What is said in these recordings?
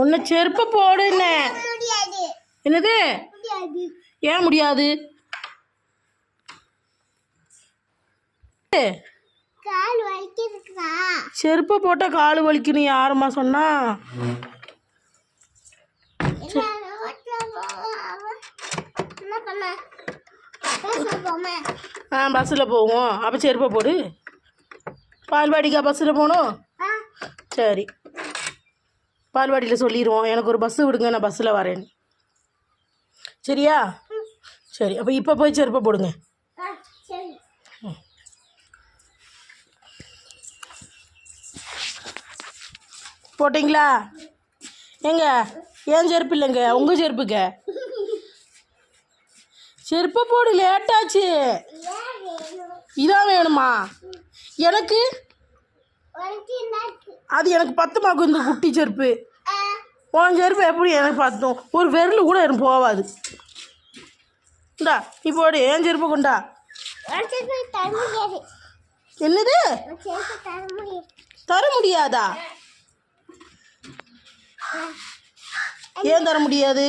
ஒன்று செருப்பை போடுன்னு. என்னது? ஏன் முடியாது? செருப்பை போட்டால் கால் வலிக்கணும். யாருமா சொன்னா? பஸ்ஸில் போவோம். அப்போ செருப்பை போடு. பால்வாடிக்கா பஸ்ஸில் போகணும்? சரி, பால்வாடியில் சொல்லிடுவோம், எனக்கு ஒரு பஸ்ஸு விடுங்க, நான் பஸ்ஸில் வரேன். சரியா? சரி, அப்போ இப்போ போய் செருப்பை போடுங்க. போட்டிங்களா? ஏங்க, ஏன் செருப்பு இல்லைங்க, உங்கள் செருப்புங்க. செருப்பை போடு, லேட்டாச்சு. இதான் வேணுமா? எனக்கு அது எனக்கு பத்துமாக்கும் இந்த குட்டி செருப்பு. உன் செருப்பு எப்படி எனக்கு பத்தும்? ஒரு விரல் கூட எனக்கு போகாது. இந்தா நீ போடு, ஏன் செருப்பு கொண்டா. என்னது? தர முடியாதா? ஏன் தர முடியாது?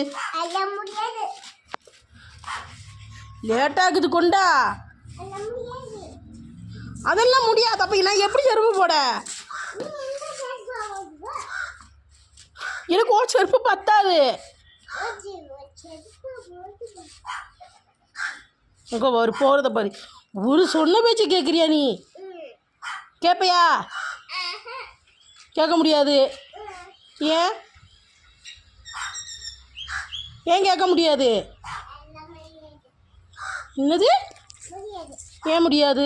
லேட்டாகுது, கொண்டா. அதெல்லாம் முடியாது. அப்போ நான் எப்படி செருப்பு போட? எனக்கு ஒரு செருப்பு பத்தாது. இங்கே ஒரு போகிறத பாரு. ஒரு சொன்ன பேச்சு கேட்குறியா நீ? கேட்பையா? கேட்க முடியாது. ஏன் ஏன் கேட்க முடியாது? என்னது? ஏன் முடியாது?